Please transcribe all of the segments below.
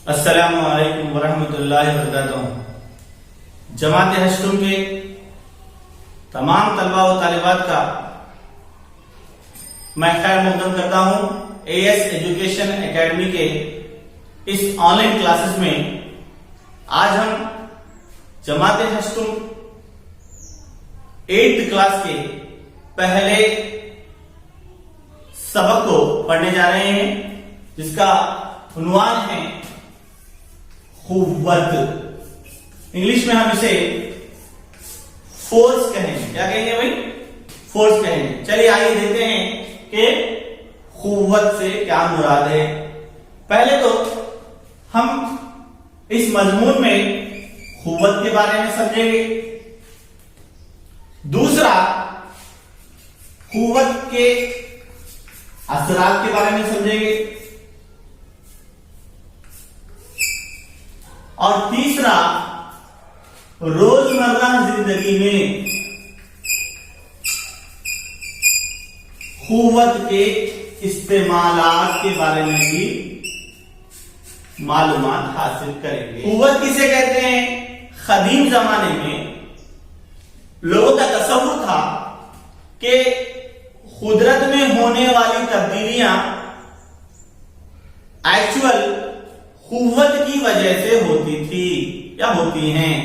अस्सलामु अलैकुम वरहमतुल्लाहि वबरकातुहू। जमात हश्तुम के तमाम तलबा व तालिबात का मैं खैर मकदम करता हूं। एएस एजुकेशन एकेडमी के इस ऑनलाइन क्लासेस में आज हम जमात हश्तुम 8th क्लास के पहले सबक को पढ़ने जा रहे हैं, जिसका उन्वान है कुव्वत। इंग्लिश में हम इसे फोर्स कहेंगे। क्या कहेंगे भाई? फोर्स कहेंगे। चलिए आइए देखते हैं कि कुव्वत से क्या मुराद है। पहले तो हम इस मजमून में कुव्वत के बारे में समझेंगे। दूसरा, कुव्वत के असरात के बारे में समझेंगे। और तीसरा, रोजमर्रा जिंदगी में कुव्वत के इस्तेमालात के बारे में भी मालूमात हासिल करेंगे। कुव्वत किसे कहते हैं? कदीम जमाने में लोगों का तसव्वुर था कि कुदरत में होने वाली तब्दीलियां एक्चुअल कुव्वत की वजह से होती थी या होती हैं।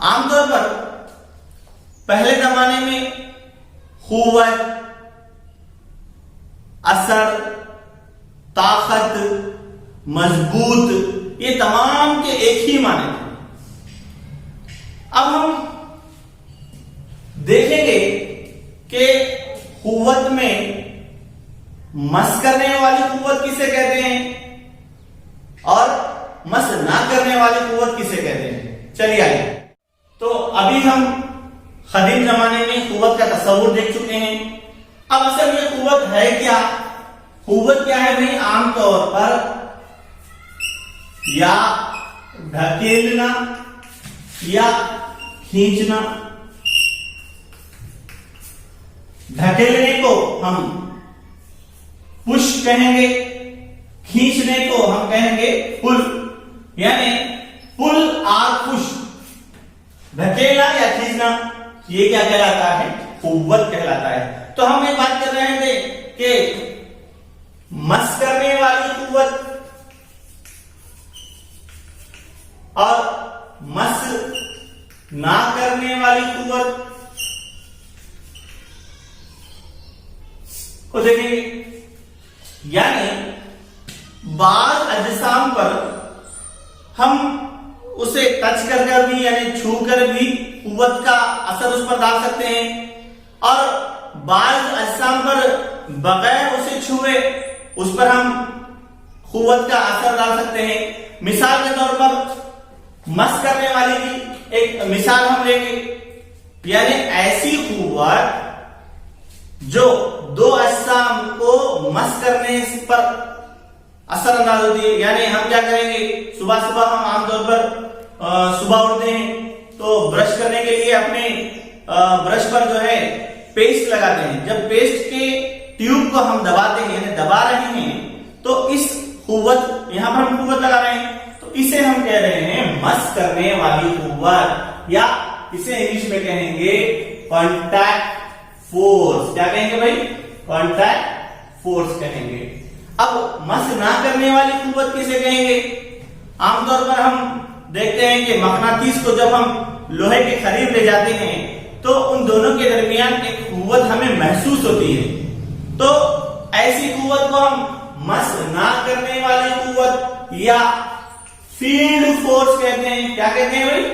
आमतौर पर पहले जमाने में कुव्वत, असर, ताकत, मजबूत, ये तमाम के एक ही माने थे। अब हम देखेंगे कि कुव्वत में मस करने वाली कुव्वत किसे कहते हैं और मस ना करने वाली कुव्वत किसे कहते हैं। चलिए आइए। तो अभी हम कदीम जमाने में कुव्वत का तस्वुर देख चुके हैं। अब असल में कुव्वत है क्या? कुव्वत क्या है भाई? आमतौर पर या ढकेलना या खींचना। ढकेलने को हम पुश कहेंगे, खींचने को हम कहेंगे पुल, यानी पुल और पुश, ढकेलना या खींचना, ये क्या कहलाता है? कुव्वत कहलाता है। तो हम एक बात कर रहे थे कि मस करने वाली कुव्वत और मस ना करने वाली कुव्वत को देखेंगे। यानी बाल अजसाम पर हम उसे टच कर भी यानी छू कर भी कुव्वत का असर उस पर डाल सकते हैं, और बाल अजसाम पर बगैर उसे छुए उस पर हम कुव्वत का असर डाल सकते हैं। मिसाल के तौर पर मस करने वाली की एक मिसाल हम लेंगे, यानी ऐसी कुव्वत जो दो अजसाम को मस करने पर असर अंदाज होती है। यानी हम क्या करेंगे, सुबह सुबह हम आमतौर पर सुबह उठते हैं तो ब्रश करने के लिए अपने ब्रश पर जो है पेस्ट लगाते हैं। जब पेस्ट के ट्यूब को हम दबाते हैं यानी दबा रहे हैं, तो इस कुव्वत, यहां पर हम कुव्वत लगा रहे हैं, तो इसे हम कह रहे हैं मस करने वाली कुव्वत, या इसे इंग्लिश में कहेंगे कॉन्टैक्ट फोर्स। क्या कहेंगे भाई? कॉन्टैक्ट फोर्स कहेंगे। अब मस ना करने वाली कुव्वत किसे कहेंगे? आमतौर पर हम देखते हैं कि मकनातीस को जब हम लोहे के करीब ले जाते हैं तो उन दोनों के दरमियान एक कुव्वत हमें महसूस होती है। तो ऐसी कुव्वत को हम मस ना करने वाली कुव्वत या फील्ड फोर्स कहते हैं। क्या कहते हैं भाई?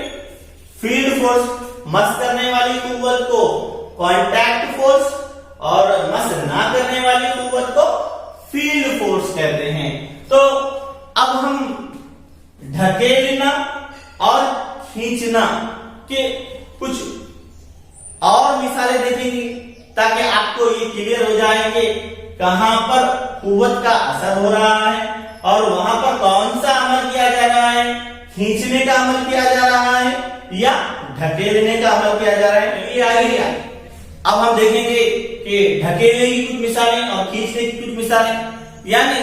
Field force. मस करने वाली कुव्वत को कॉन्टैक्ट फोर्स और मस ना करने वाली कुव्वत को फील्ड फोर्स कहते हैं। तो अब हम ढकेलना और खींचना के कुछ और मिसालें देखेंगे ताकि आपको ये क्लियर हो जाए कि कहां पर कुव्वत का असर हो रहा है और वहां पर कौन सा अमल किया जा रहा है, खींचने का अमल किया जा रहा है या ढकेलने का अमल किया जा रहा है। ये आइए अब हम देखेंगे कि ढकेलने की कुछ मिसालें और खींचने की कुछ मिसालें। यानी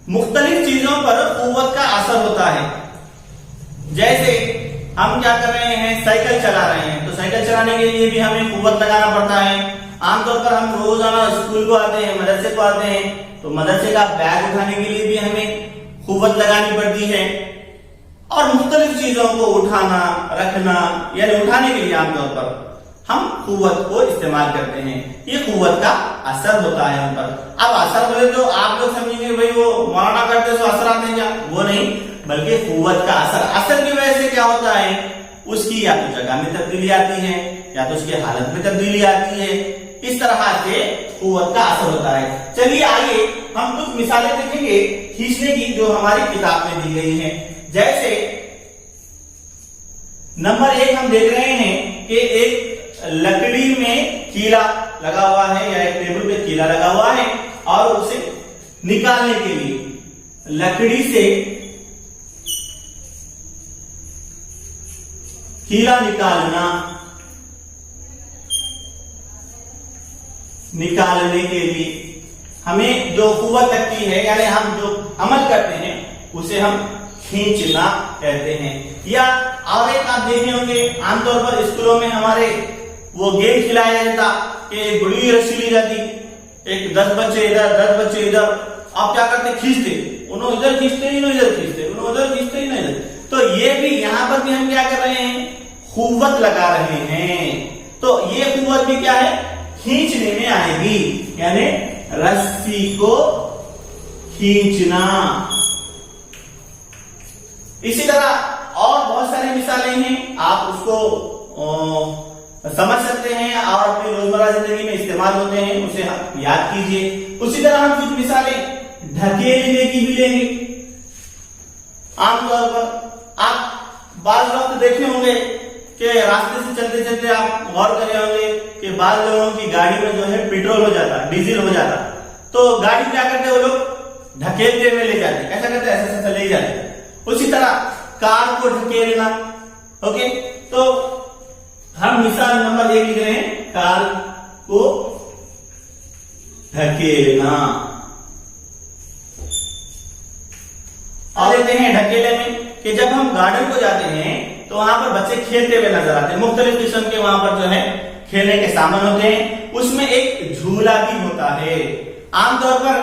मुख्तलिफ चीजों पर कुव्वत का असर होता है। जैसे हम क्या कर रहे हैं, साइकिल चला रहे हैं, तो साइकिल चलाने के लिए भी हमें कुव्वत लगाना पड़ता है। आमतौर पर हम रोजाना स्कूल को आते हैं, मदरसे को आते हैं, तो मदरसे का बैग उठाने के लिए भी हमें कुव्वत लगानी पड़ती है। और मुख्तलिफ चीजों को उठाना, रखना, यानी उठाने के लिए आमतौर पर हम कुव्वत को इस्तेमाल करते हैं। ये कुव्वत का असर होता है हम पर। अब असर बोले तो आप लोग समझेंगे भाई वो मौलाना करते तो असर आते हैं क्या, वो नहीं, बल्कि कुव्वत का असर की वजह से क्या होता है, उसकी या तो जगह में तब्दीली आती है या तो उसकी हालत में तब्दीली आती है। इस तरह से कुव्वत का असर होता है। चलिए आइए हम कुछ मिसालें देखेंगे खींचने की जो हमारी किताब में दी गई है। जैसे नंबर 1 हम देख रहे हैं कि एक लकड़ी में कीला लगा हुआ है या एक टेबल पे कीला लगा हुआ है और उसे निकालने के लिए लकड़ी से कीला निकालने के लिए हमें जो कुव्वत लगती है, यानी हम जो अमल करते हैं उसे हम खींचना कहते हैं। या और एक आप देखे होंगे आमतौर पर स्कूलों में हमारे वो गेम खिलाया जाता कि एक बड़ी रस्सी ली जाती, एक 10 बच्चे इधर 10 बच्चे इधर, आप क्या करते, खींचते, उन्होंने इधर खींचते, इन्होंने इधर खींचते, उन्होंने उधर खींचते, इन्होंने इधर। तो ये भी यहाँ पर भी हम क्या कर रहे हैं, कुव्वत लगा रहे हैं। तो ये कुव्वत भी क्या है, खींचने में आएगी, यानी रस्सी को खींचना। इसी तरह और बहुत सारी मिसालें हैं, आप उसको समझ सकते हैं और अपनी रोजमर्रा जिंदगी में इस्तेमाल होते हैं, उसे आप याद कीजिए। उसी तरह हम कुछ मिसालें ढकेलने की भी लेंगे। आमतौर पर आप बाज़ वक्त देखे होंगे कि रास्ते से चलते चलते आप गौर करे होंगे कि बाज़ लोगों की गाड़ी में जो है पेट्रोल हो जाता, डीजल हो जाता, तो गाड़ी क्या करते वो लोग ढकेलते हुए ले जाते, कैसा करते, ऐसे ले जाते। उसी तरह कार को ढकेलना। ओके, तो हम मिसाल नंबर 1 लिख रहे हैं, कार को ढकेलना। और लेते हैं ढकेले में कि जब हम गार्डन को जाते हैं तो वहां पर बच्चे खेलते हुए नजर आते हैं, मुख्तलिफ किस्म के वहां पर जो है खेलने के सामान होते हैं, उसमें एक झूला भी होता है। आमतौर पर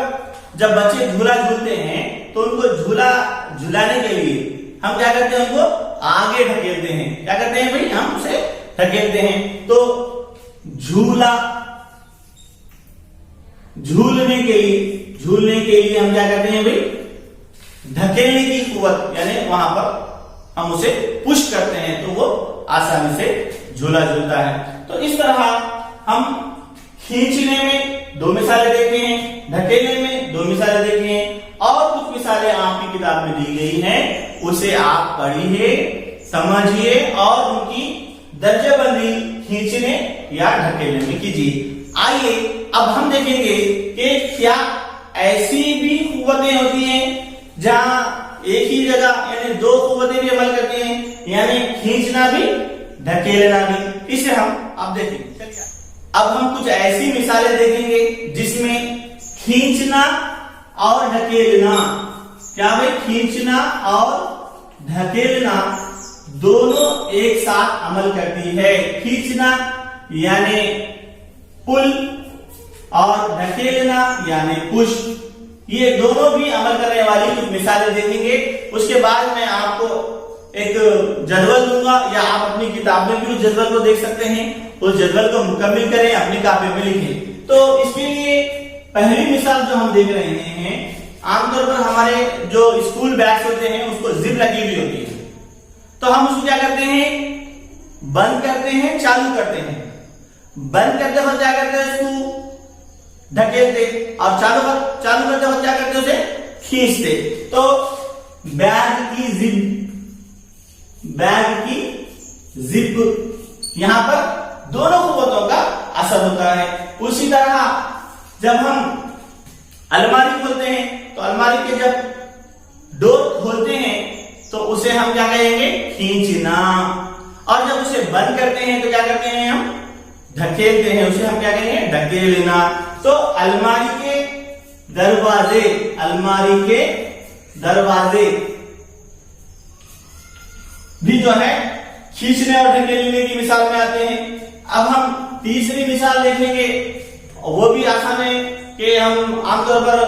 जब बच्चे झूला झूलते हैं तो उनको झूला झूलाने के लिए हम क्या करते हैं, उनको आगे ढकेलते हैं। क्या करते हैं भाई, हम उसे ढकेलते हैं। तो झूला झूलने के लिए हम क्या करते हैं भाई, ढकेलने की कुव्वत, यानी वहां पर हम उसे पुश करते हैं तो वो आसानी से झूला झूलता है। तो इस तरह हम खींचने में 2 मिसालें देखे हैं, ढकेलने में 2 मिसालें देखे हैं, और कुछ मिसालें आपकी किताब में दी गई हैं, उसे आप पढ़िए, समझिए और उनकी दर्जेबंदी खींचने या ढकेलने में कीजिए। आइए अब हम देखेंगे कि क्या ऐसी भी कुव्वतें होती हैं जहां एक ही जगह यानी 2 कुव्वतें भी अमल करती हैं, यानी खींचना भी ढकेलना भी। इसे हम अब देखेंगे। चलिए अब हम कुछ ऐसी मिसालें देखेंगे जिसमें खींचना और ढकेलना, क्या भाई, खींचना और ढकेलना दोनों एक साथ अमल करती है। खींचना यानी पुल और ढकेलना यानी पुश, ये दोनों भी अमल करने वाली कुछ मिसालें देखेंगे। उसके बाद मैं आपको एक जदवल दूंगा या आप अपनी किताब में भी उस जदवल को देख सकते हैं, उस जदवल को मुकम्मल करें, अपनी कॉपी में लिखें। तो इसके लिए पहली मिसाल जो हम देख रहे हैं, आमतौर पर हमारे जो स्कूल बैग्स होते हैं उसको जिप लगी हुई होती है, तो हम उसको क्या करते हैं, बंद करते हैं, चालू करते हैं। बंद करते वक्त क्या करते हैं, उसको ढकेलते, और चालू करते वक्त क्या करते, उसे खींचते। तो बैग की जिप यहां पर दोनों कुव्वतों का असर होता है। उसी तरह जब हम अलमारी खोलते हैं तो अलमारी के जब डोर खोलते हैं तो उसे हम क्या कहेंगे, खींचना, और जब उसे बंद करते हैं तो क्या करते हैं, हम ढकेलते हैं, उसे हम क्या कहेंगे, ढकेलना। तो अलमारी के दरवाजे, अलमारी के दरवाजे भी जो है खींचने और ढकेलने की मिसाल में आते हैं। अब हम तीसरी मिसाल देखेंगे, वो भी आसान है कि हम आमतौर पर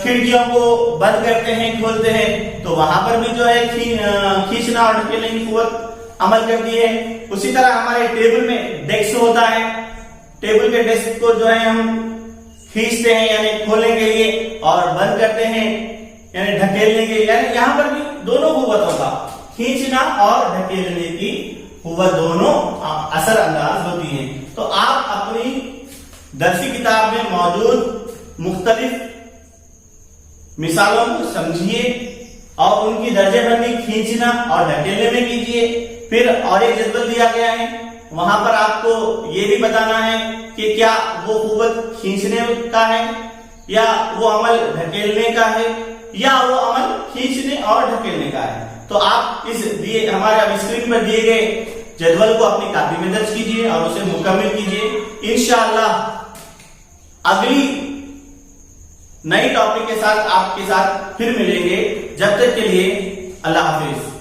खिड़कियों को बंद करते हैं, खोलते हैं, तो वहां पर भी जो है खींचना और ढकेलने की कुव्वत अमल करती है। उसी तरह हमारे टेबल में डेस्क होता है, टेबल के डेस्क को जो है हम खींचते हैं यानी खोलने के लिए, और बंद करते हैं यानी ढकेलने के लिए, यानी यहाँ पर भी दोनों कुव्वत होगा, खींचना और ढकेलने की कुव्वत दोनों असरअंदाज होती है। तो आप अपनी दरसी किताब में मौजूद मुख्तलिफ मिसालों को समझिए और उनकी दर्जेबंदी खींचना और ढकेलने में कीजिए। फिर और एक जदवल दिया गया है, वहां पर आपको ये भी बताना है कि क्या वो कुव्वत खींचने का है या वो अमल ढकेलने का है या वो अमल खींचने और ढकेलने का है। तो आप इस दिए हमारे अब स्क्रीन पर दिए गए जदवल को अपनी कॉपी में दर्ज कीजिए और उसे मुकम्मल कीजिए। इंशाअल्लाह अगली नई टॉपिक के साथ आपके साथ फिर मिलेंगे। जब तक के लिए अल्लाह हाफिज।